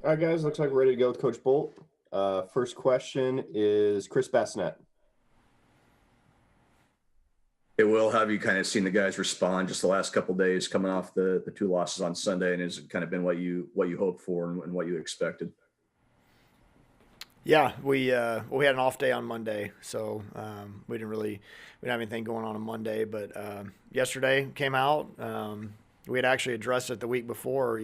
All right, guys, looks like we're ready to go with Coach Bolt. First question is Chris Bassnet. It will. Have you kind of seen the guys respond just the last couple of days coming off the two losses on Sunday, and has it kind of been what you hoped for and what you expected? Yeah, we had an off day on Monday, so we didn't have anything going on Monday. But yesterday came out. We had actually addressed it the week before.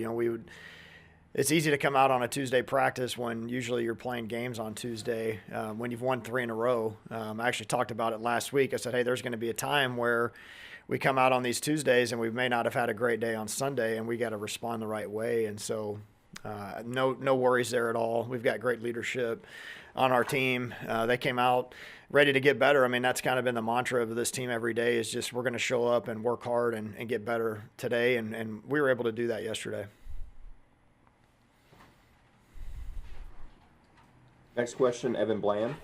It's easy to come out on a Tuesday practice when usually you're playing games on Tuesday. When you've won three in a row, I actually talked about it last week. I said, hey, there's going to be a time where we come out on these Tuesdays and we may not have had a great day on Sunday, and we got to respond the right way. And so no worries there at all. We've got great leadership on our team. They came out ready to get better. I mean, that's kind of been the mantra of this team every day is just we're going to show up and work hard and get better today. And we were able to do that yesterday. Next question, Evan Bland.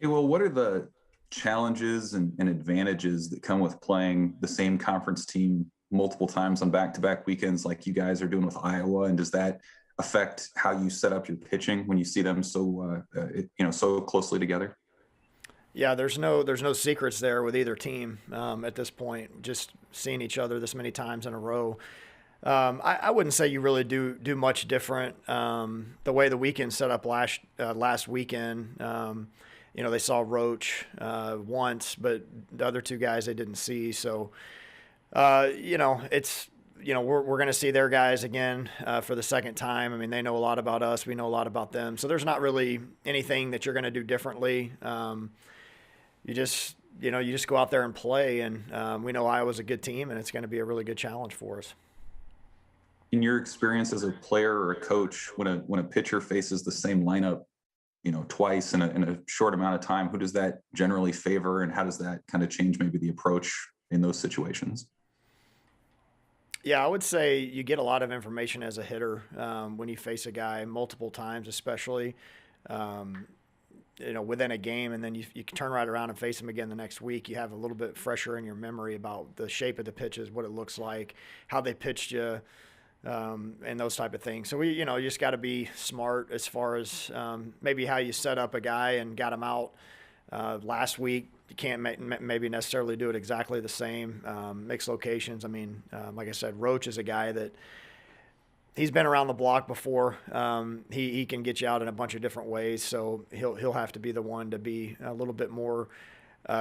Hey, well, what are the challenges and advantages that come with playing the same conference team multiple times on back-to-back weekends like you guys are doing with Iowa? And does that affect how you set up your pitching when you see them so closely together? Yeah, there's no secrets there with either team at this point. Just seeing each other this many times in a row. I wouldn't say you really do much different. The way the weekend set up last weekend, they saw Roach once, but the other two guys they didn't see. So, it's we're going to see their guys again for the second time. I mean, they know a lot about us. We know a lot about them. So there's not really anything that you're going to do differently. You just go out there and play, and we know Iowa's a good team, and it's going to be a really good challenge for us. In your experience as a player or a coach, when a pitcher faces the same lineup, twice in a short amount of time, who does that generally favor, and how does that kind of change maybe the approach in those situations? Yeah, I would say you get a lot of information as a hitter when you face a guy multiple times, especially within a game, and then you can turn right around and face him again the next week. You have a little bit fresher in your memory about the shape of the pitches, what it looks like, how they pitched you. And those type of things. So you just got to be smart as far as maybe how you set up a guy and got him out last week. You can't maybe necessarily do it exactly the same. Mixed locations. I mean, like I said, Roach is a guy that he's been around the block before. He can get you out in a bunch of different ways. So he'll have to be the one to be a little bit more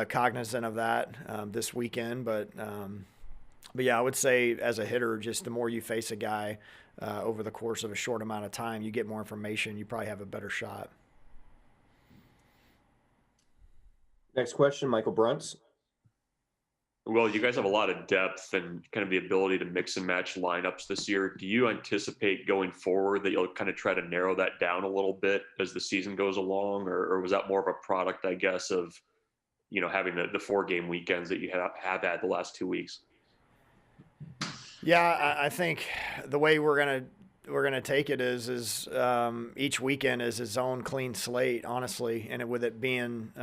cognizant of that this weekend. But yeah, I would say as a hitter, just the more you face a guy over the course of a short amount of time, you get more information, you probably have a better shot. Next question, Michael Bruntz. Well, you guys have a lot of depth and kind of the ability to mix and match lineups this year. Do you anticipate going forward that you'll kind of try to narrow that down a little bit as the season goes along, or was that more of a product, I guess, of having the 4-game weekends that you have had the last 2 weeks? Yeah, I think the way we're gonna take it is each weekend is its own clean slate, honestly, and with it being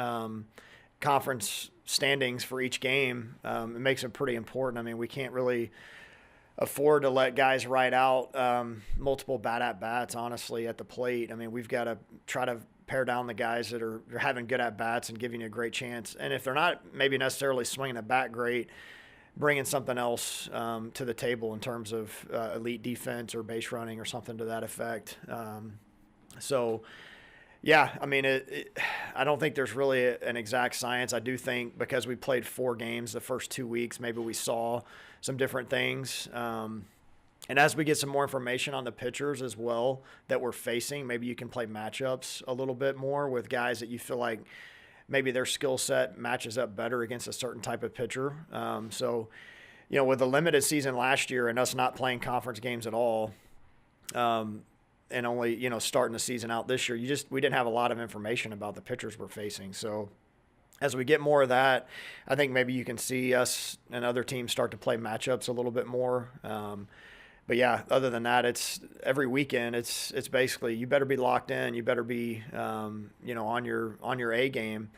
conference standings for each game, it makes it pretty important. I mean, we can't really afford to let guys ride out multiple bad at bats, honestly, at the plate. I mean, we've got to try to pare down the guys that are having good at bats and giving you a great chance. And if they're not maybe necessarily swinging a bat great, bringing something else to the table in terms of elite defense or base running or something to that effect. Yeah, I mean, I don't think there's really an exact science. I do think because we played 4 games the first 2 weeks, maybe we saw some different things. And as we get some more information on the pitchers as well that we're facing, maybe you can play matchups a little bit more with guys that you feel like maybe their skill set matches up better against a certain type of pitcher. With the limited season last year and us not playing conference games at all, and only, starting the season out this year, we didn't have a lot of information about the pitchers we're facing. So as we get more of that, I think maybe you can see us and other teams start to play matchups a little bit more. But yeah, other than that, it's every weekend. It's basically you better be locked in. You better be on your A game.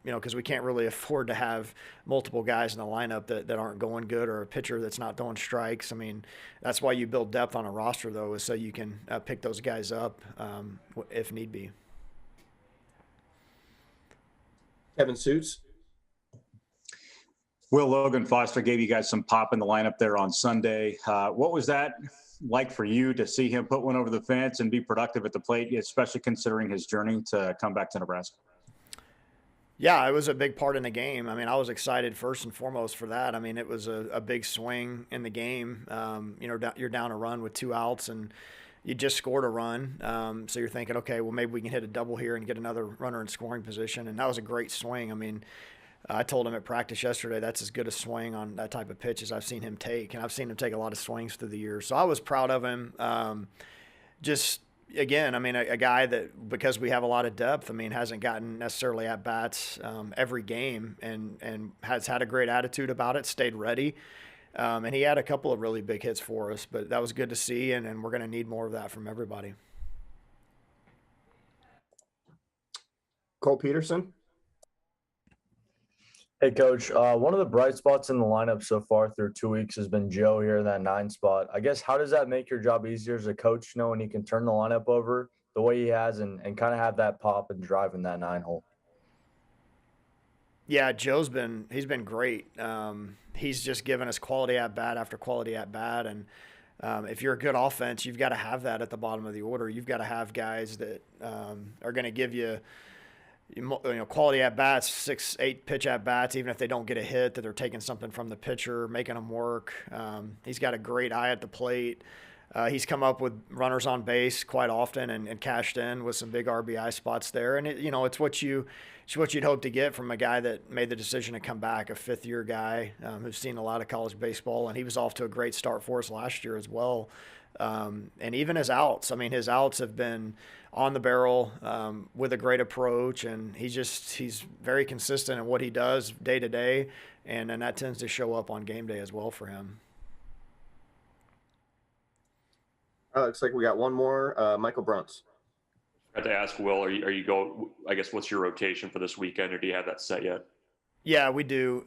because we can't really afford to have multiple guys in the lineup that aren't going good, or a pitcher that's not throwing strikes. I mean, that's why you build depth on a roster, though, is so you can pick those guys up if need be. Kevin Suits. Will, Logan Foster gave you guys some pop in the lineup there on Sunday. What was that like for you to see him put one over the fence and be productive at the plate, especially considering his journey to come back to Nebraska? Yeah, it was a big part in the game. I mean, I was excited first and foremost for that. I mean, it was a big swing in the game. You're down a run with 2 outs, and you just scored a run. So you're thinking, okay, well, maybe we can hit a double here and get another runner in scoring position. And that was a great swing. I mean, I told him at practice yesterday that's as good a swing on that type of pitch as I've seen him take. And I've seen him take a lot of swings through the years. So I was proud of him. Again, I mean, a guy that, because we have a lot of depth, I mean, hasn't gotten necessarily at bats every game, and has had a great attitude about it, stayed ready. And he had a couple of really big hits for us, but that was good to see, and we're going to need more of that from everybody. Cole Peterson. Hey, Coach. One of the bright spots in the lineup so far through 2 weeks has been Joe here in that 9 spot. I guess, how does that make your job easier as a coach, knowing he can turn the lineup over the way he has and kind of have that pop and drive in that 9 hole? Yeah, he's been great. He's just given us quality at bat after quality at bat, and if you're a good offense, you've got to have that at the bottom of the order. You've got to have guys that are going to give you quality at bats, 6-8 pitch at bats, even if they don't get a hit, that they're taking something from the pitcher, making them work. He's got a great eye at the plate. He's come up with runners on base quite often and cashed in with some big RBI spots there. And it's what you'd hope to get from a guy that made the decision to come back, a 5th-year guy who's seen a lot of college baseball, and he was off to a great start for us last year as well. And even his outs, I mean, his outs have been on the barrel with a great approach, and he's very consistent in what he does day to day, and that tends to show up on game day as well for him. Looks like we got one more. Michael Bruns. I had to ask Will, are you go? I guess what's your rotation for this weekend, or do you have that set yet? Yeah, we do.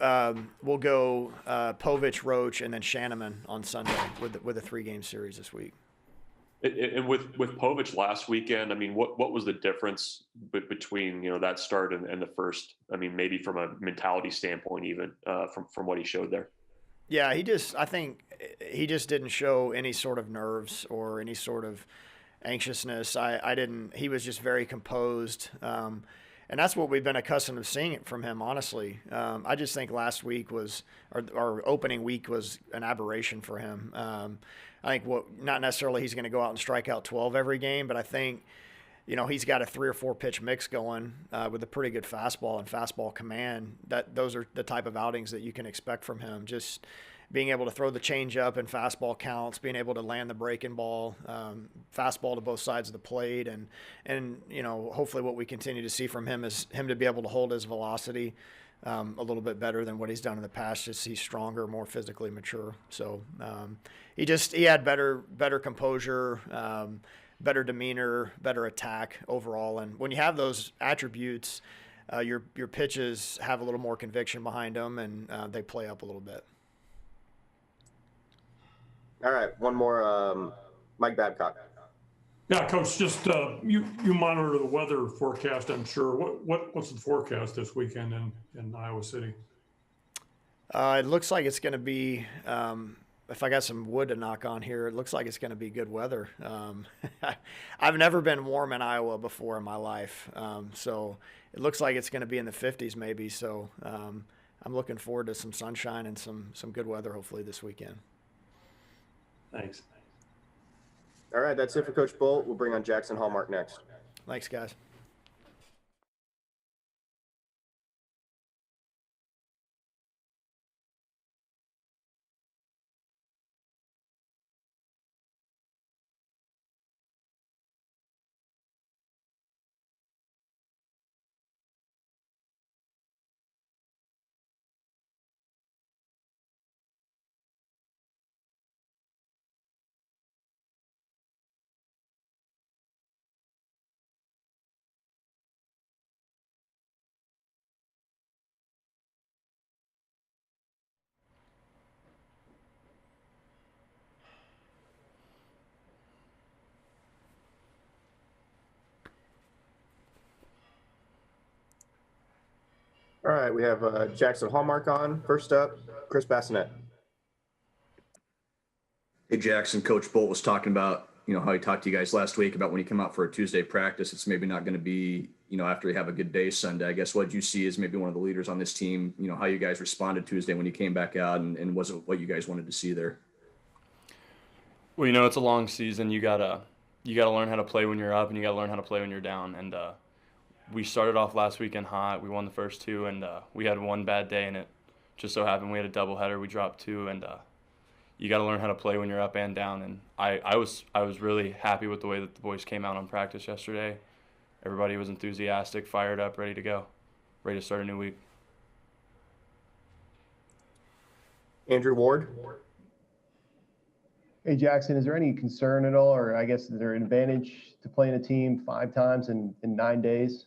We'll go Povich, Roach, and then Shanneman on Sunday with a 3-game series this week. And with Povich last weekend, I mean, what was the difference between that start and the first? I mean, maybe from a mentality standpoint, even from what he showed there. Yeah, I think he just didn't show any sort of nerves or any sort of anxiousness. He was just very composed. And that's what we've been accustomed to seeing from him, honestly. I just think last week our opening week was an aberration for him. I think not necessarily he's going to go out and strike out 12 every game, but I think, he's got a 3 or 4 pitch mix going with a pretty good fastball and fastball command. Those are the type of outings that you can expect from him. Just being able to throw the changeup and fastball counts, being able to land the breaking ball, fastball to both sides of the plate, and hopefully what we continue to see from him is him to be able to hold his velocity a little bit better than what he's done in the past. Just he's stronger, more physically mature. So he had better composure, better demeanor, better attack overall. And when you have those attributes, your pitches have a little more conviction behind them, and they play up a little bit. All right, one more. Mike Babcock. Yeah, Coach, just you monitor the weather forecast, I'm sure. What's the forecast this weekend in Iowa City? It looks like it's going to be, if I got some wood to knock on here, it looks like it's going to be good weather. I've never been warm in Iowa before in my life, so it looks like it's going to be in the 50s maybe. So I'm looking forward to some sunshine and some good weather hopefully this weekend. Thanks. All right, that's it for Coach Bolt. We'll bring on Jackson Hallmark next. Thanks, guys. right, we have Jackson Hallmark on. First up, Chris Bassnet. Hey, Jackson, Coach Bolt was talking about, how he talked to you guys last week about when you come out for a Tuesday practice, it's maybe not going to be, after you have a good day Sunday. I guess what you see as maybe one of the leaders on this team, how you guys responded Tuesday when you came back out, and was it what you guys wanted to see there? Well, it's a long season. You gotta learn how to play when you're up, and you gotta learn how to play when you're down. And we started off last weekend hot. We won the first two, and we had one bad day, and it just so happened we had a doubleheader. We dropped two, and you got to learn how to play when you're up and down. And I was really happy with the way that the boys came out on practice yesterday. Everybody was enthusiastic, fired up, ready to go, ready to start a new week. Andrew Ward. Hey, Jackson, is there any concern at all, or I guess is there an advantage to playing a team 5 times in 9 days?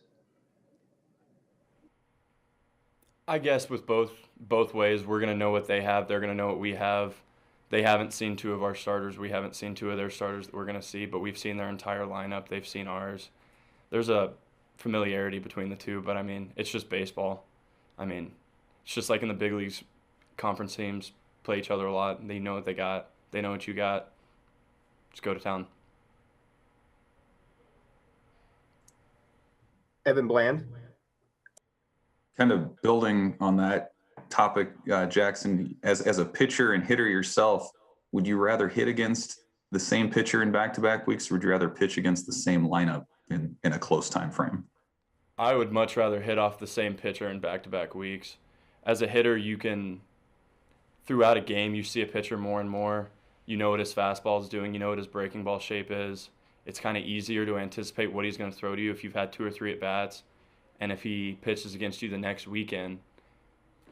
I guess with both ways, we're going to know what they have. They're going to know what we have. They haven't seen 2 of our starters. We haven't seen 2 of their starters that we're going to see, but we've seen their entire lineup. They've seen ours. There's a familiarity between the two, but, it's just baseball. It's just like in the big leagues, conference teams play each other a lot. They know what they got. They know what you got. Just go to town. Evan Bland. Kind of building on that topic, Jackson, as a pitcher and hitter yourself, would you rather hit against the same pitcher in back-to-back weeks, or would you rather pitch against the same lineup in a close time frame? I would much rather hit off the same pitcher in back-to-back weeks. As a hitter, you can, throughout a game, you see a pitcher more and more. You know what his fastball is doing. You know what his breaking ball shape is. It's kind of easier to anticipate what he's going to throw to you if you've had 2 or 3 at-bats. And if he pitches against you the next weekend,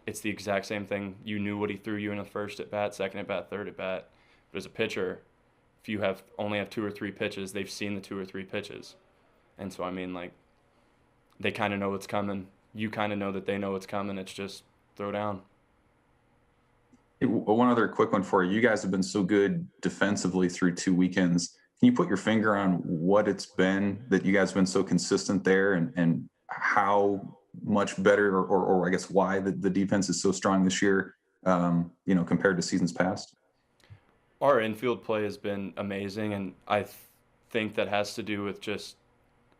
it's the exact same thing. You knew what he threw you in the first at-bat, second at-bat, third at-bat. But as a pitcher, if you only have 2 or 3 pitches, they've seen the 2 or 3 pitches. And so, they kind of know what's coming. You kind of know that they know what's coming. It's just throw down. Hey, one other quick one for you. You guys have been so good defensively through 2 weekends. Can you put your finger on what it's been that you guys have been so consistent there, and how much better, or I guess why the defense is so strong this year, compared to seasons past? Our infield play has been amazing, and I think that has to do with just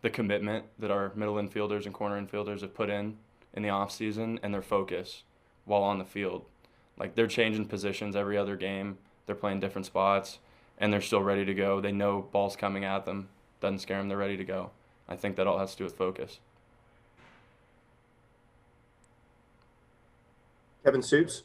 the commitment that our middle infielders and corner infielders have put in the offseason, and their focus while on the field. They're changing positions every other game. They're playing different spots, and they're still ready to go. They know ball's coming at them. Doesn't scare them. They're ready to go. I think that all has to do with focus. Kevin Suits.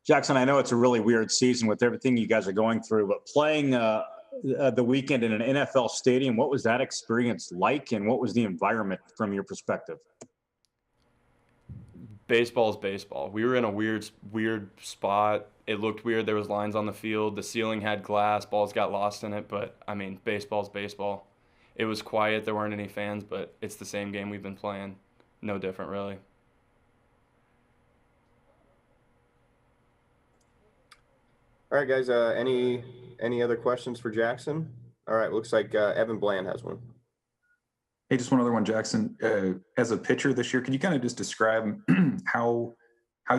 Jackson, I know it's a really weird season with everything you guys are going through, but playing the weekend in an NFL stadium, what was that experience like, and what was the environment from your perspective? Baseball is baseball. We were in a weird spot. It looked weird. There was lines on the field. The ceiling had glass. Balls got lost in it. But, baseball's baseball. It was quiet. There weren't any fans, but it's the same game we've been playing. No different, really. All right, guys. Any other questions for Jackson? All right, looks like Evan Bland has one. Hey, just one other one, Jackson. As a pitcher this year, could you kind of just describe how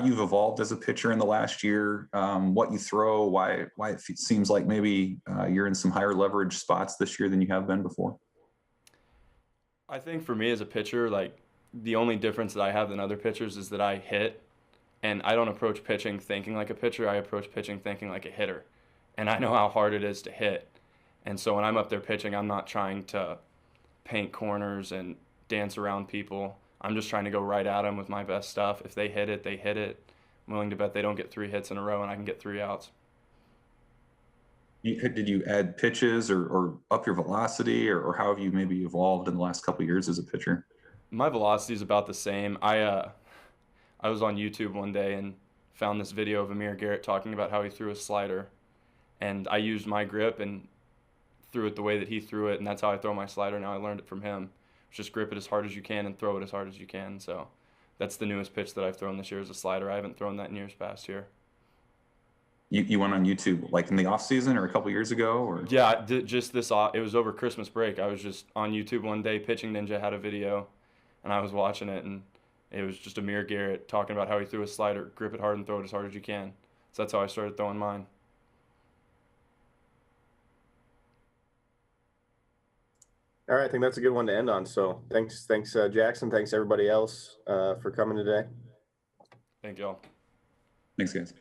you've evolved as a pitcher in the last year, what you throw, why it seems like maybe you're in some higher leverage spots this year than you have been before? I think for me as a pitcher, the only difference that I have than other pitchers is that I hit, and I don't approach pitching thinking like a pitcher. I approach pitching thinking like a hitter, and I know how hard it is to hit. And so when I'm up there pitching, I'm not trying to paint corners and dance around people. I'm just trying to go right at them with my best stuff. If they hit it, they hit it. I'm willing to bet they don't get 3 hits in a row and I can get 3 outs. Did you add pitches or up your velocity, or how have you maybe evolved in the last couple of years as a pitcher? My velocity is about the same. I was on YouTube one day and found this video of Amir Garrett talking about how he threw a slider, and I used my grip and threw it the way that he threw it, and that's how I throw my slider now. I learned it from him. Just grip it as hard as you can and throw it as hard as you can. So that's the newest pitch that I've thrown this year is a slider. I haven't thrown that in years past here. You went on YouTube like in the off season or a couple years ago, or? Yeah, just this. It was over Christmas break. I was just on YouTube one day. Pitching Ninja had a video, and I was watching it, and It was just Amir Garrett talking about how he threw a slider, grip it hard and throw it as hard as you can. So that's how I started throwing mine. All right, I think that's a good one to end on. So thanks, Jackson. Thanks everybody else for coming today. Thank y'all. Thanks, guys.